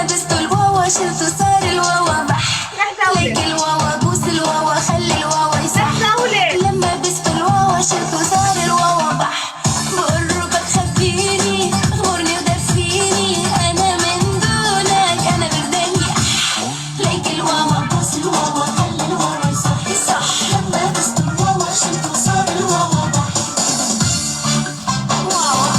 لبسته الواوا شلته صار الواوا بح. ليك الواوا بوس الواوا خلي الواوا يصح. لما لبسته الواوا شلته صار الواوا بح. بقربك خبيني اغمرني ودفيني انا من دونك انا برداني اح. ليك الواوا بوس الواوا خلي الواوا يصح يصح. لما لبسته الواوا شلته صار الواوا بح. واوا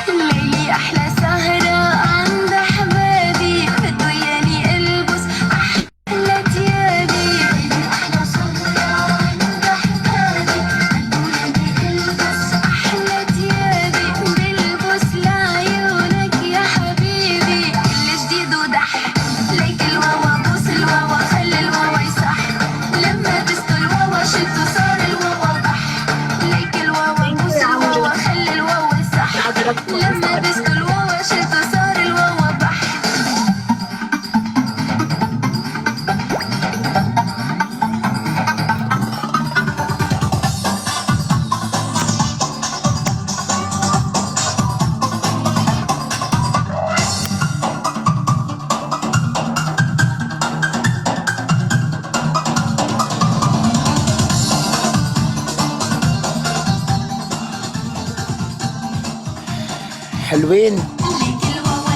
الليلي أحلى سهرة عند أحبابي بدو ياني ألبس أحلى تيابي. الليلي أحلى سهرة عند أحبابي بدو ياني ألبس أحلى تيابي. بلبس لعيونك يا حبيبي كل جديد ودح. ليك الواوا بوس الواوا خلي الواوا يصح. لما لبسته الواوا شلته صار الواوا بح. ليك الواوا بوس الواوا خلي الواوا يصح. لما لبسته الواوا شلته صار الواوا بح. حلوين ليك الواوا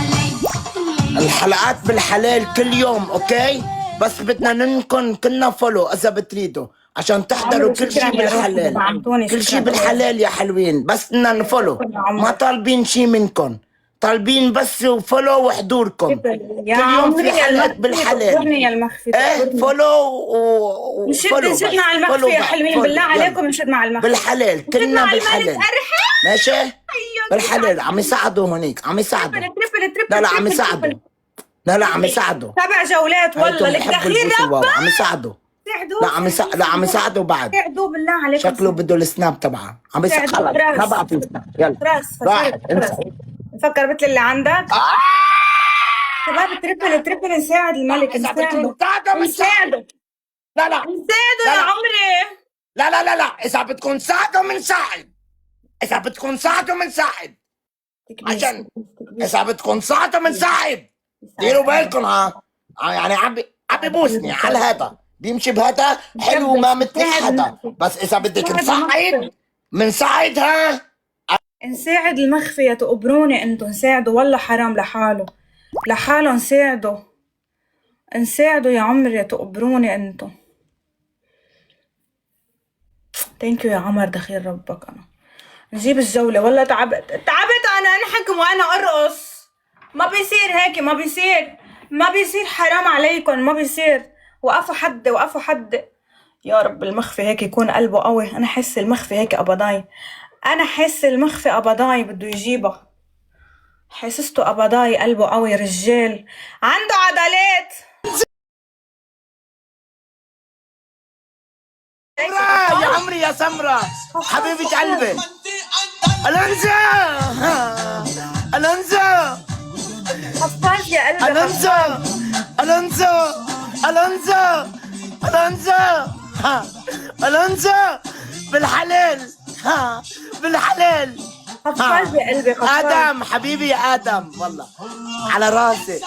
ليك الحلقات بالحلال كل يوم، اوكي؟ بس بدنا منكم كلنا فولو اذا بتريدوا عشان تحضروا كل شكراً شيء يا روحي، بالحلال. دعمتوني، كل شيء شكراً. بالحلال يا حلوين، بس بدنا نفولو. شكراً يا عمر. ما طالبين شيء منكم، طالبين بس فولو وحضوركم. يا كل يوم عمري في يا حلقات المخفي بالحلال. تقبرني يا المخفي ايه تقبرني. فولو نشد بس. مع فولو المخفي يا بقى، حلوين فولو. بالله يلا. عليكم نشد مع المخفي بالحلال كلنا مع الملك بالحلال. أرحب. ماشي بالحلال. عم يساعدوا هونيك، عم يساعدوا. تربل لا لا عم يساعدوا. لا عم يساعدوا. 7 جولات والله لك داخلين ربا. عم يساعدوا. ساعدوا لا عم يساعدوا بعد. ساعدوا بالله عليكم. شكله بده السناب تبعه. عم يساعد. ساعدوا. خلص راس. ما بقى في سناب. يلا راس راحت انسى. فكر مثل اللي عندك. شباب تربل نساعد الملك إذا نساعده بدكم تساعدوا نساعده لا لا نساعده لا، يا لا. عمري. لا إذا بدكم تساعدوا بنساعد. إذا بدكم تساعدوا بنساعد. عشان إذا بدكم تساعدوا بنساعد. ديروا بالكم ها. يعني عم بيبوسني على هذا بيمشي بهذا حلو وما مثلك حدا. بس إذا بدك تساعد بنساعد ها. نساعد المخفي يا تقبروني انتو. نساعدوا والله حرام لحاله نساعدوا يا عمري يا تقبروني انتو. ثانك يو يا عمر دخيل ربك. انا نجيب الجولة والله تعبت انا انحكم وانا ارقص. ما بيصير هيك ما بيصير حرام عليكم ما بيصير. وقفوا حد يا رب. المخفي هيك يكون قلبه قوي. انا حس المخفي هيك قبضاي بده يجيبها. حسسته قبضاي قلبه قوي رجال عنده عضلات. يا عمري يا سمرة حبيبة قلبي ألونزا خفاش يا قلبي ألونزا بالحلال. خفاش يا قلبي خفاش. آدم حبيبي يا آدم والله على راسي.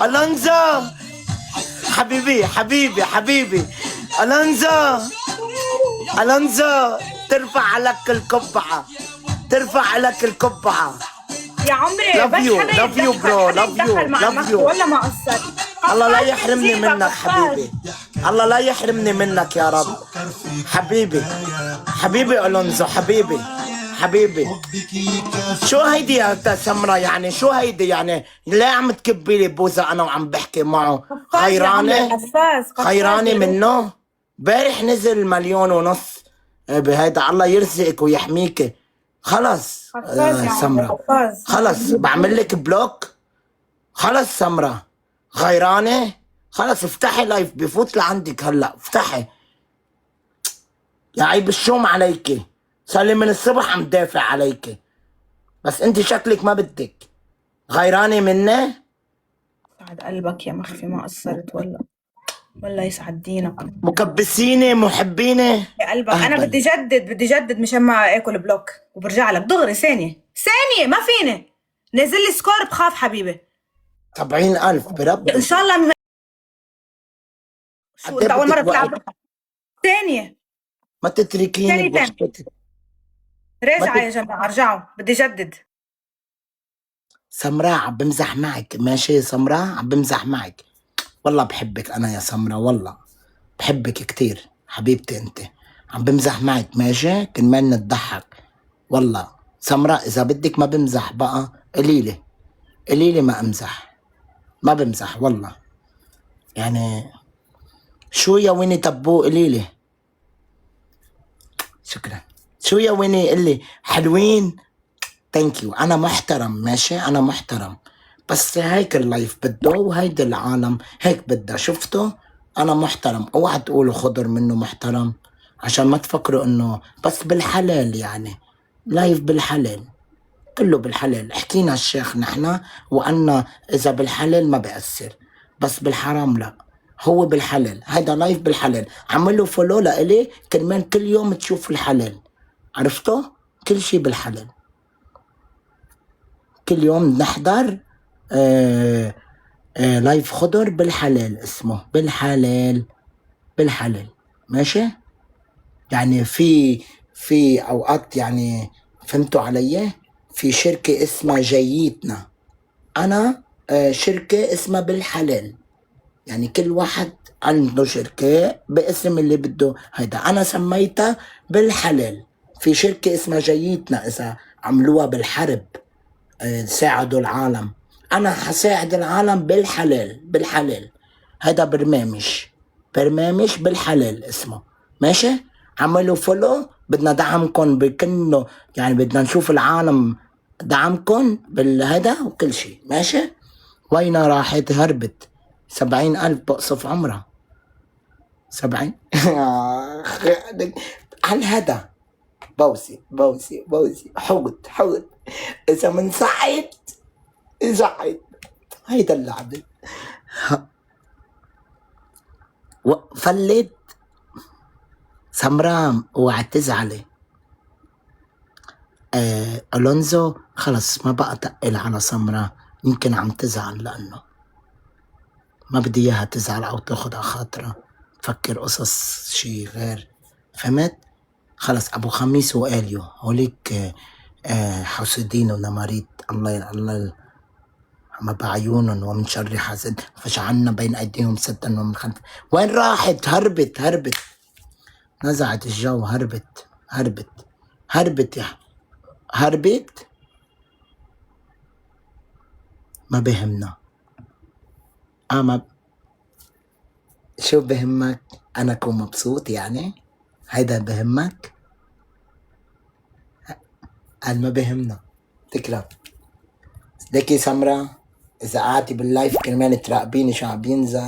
ألونزا حبيبي ألونزا ترفع لك القبعة. يا عمري Love بس you, حدا love you يتدخل، bro, حدا love you, يتدخل مع love المخفي you. ولا ما قصر. الله لا خفاش يحرمني يجيبك، منك خفاش. حبيبي. الله لا يحرمني منك يا رب. حبيبي ألونزو حبيبي. شو هيدي يا سمرة؟ يعني شو هيدي يعني؟ ليه عم تكبي لي بوزة انا وعم بحكي معه؟ خيرانة منه. بارح نزل 1.5 مليون بهيدا. الله يرزقك ويحميك. خلص سمرة خلص بعمل لك بلوك. خلص سمرة غيرانة خلص افتحي لايف بفوت لعندك هلا، افتحي. يا عيب الشوم عليكي، صار لي من الصبح عم دافع عليكي، بس انت شكلك ما بدك. غيرانة مني؟ يسعد قلبك يا مخفي، ما قصرت ولا يسعد دينك. مكبسيني محبيني يا قلبك انا اهبل. بدي جدد مشان ما اكل بلوك، وبرجع لك دغري ثانية ما فيني. نزل لي سكور بخاف حبيبي. 70,000 بربي. ان شاء الله شو قد انت إيه اول مرة بدك وقت؟ بتلعب؟ ثانية ما تتركيني ثانية بوحدتي. راجعة ما يا جماعة، ارجعوا بدي جدد. سمراء عم بمزح معك، ماشي سمراء عم بمزح معك. والله بحبك انا يا سمراء، والله بحبك كتير حبيبتي انت. عم بمزح معك ماشي، كرمال نضحك. والله سمراء اذا بدك ما بمزح بقى، قليلي ما امزح، ما بمزح والله. يعني شو يا ويني تبو قليلي. شكرا. شو يا ويني قلي حلوين. ثانك يو. انا محترم ماشي، انا محترم، بس هيك اللايف بده وهيدي العالم هيك بدها، شفتوا؟ انا محترم، اوعى تقولوا خضر منه محترم، عشان ما تفكروا انه بس بالحلال. يعني لايف بالحلال، كله بالحلال. حكينا الشيخ نحن وأن إذا بالحلال ما بيأثر، بس بالحرام لا. هو بالحلال، هيدا لايف بالحلال. عملوا فولو لإلي كرمال كل يوم تشوفوا الحلال، عرفتوا؟ كل شي بالحلال، كل يوم نحضر لايف خضر بالحلال، اسمه بالحلال ماشي. يعني في اوقات يعني فهمتوا علي. في شركة اسمها جيتنا، انا شركة اسمها بالحلال. يعني كل واحد عنده شركة باسم اللي بده. هيدا انا سميتها بالحلال. في شركة اسمها جيتنا، اذا عملوها بالحرب ساعدوا العالم، انا حساعد العالم بالحلال. هذا برنامج بالحلال اسمه ماشي. عملوا فولو، بدنا دعمكم بكنه، يعني بدنا نشوف العالم دعمكم بالهذا وكل شيء ماشي. وينها راحت؟ هربت. 70,000 بقصف عمرها 70. عن هذا بوسي حوت اذا من سعد زعد. هيدا اللعبة. فلت سمرام، اوعى تزعلي. الونزو خلص ما بقى تقل على سمرة، يمكن عم تزعل لانه ما بدي اياها تزعل او تاخد على خاطرها، تفكر قصص شي غير، فهمت؟ خلص ابو خميس واليو هوليك حاسدين ونماريد، الله ما بعيونهم ومن شر حاسد، فجعلنا بين ايديهم سدا ومن خلف. وين راحت؟ هربت نزعت الجو. هربت يا هربت. ما بهمنا. ما شو بهمك؟ انا اكون مبسوط يعني؟ هيدا بهمك؟ قال ما بهمنا. تكلم ليكي سمرة، اذا قعدتي باللايف كرمال تراقبيني شو عم بينزل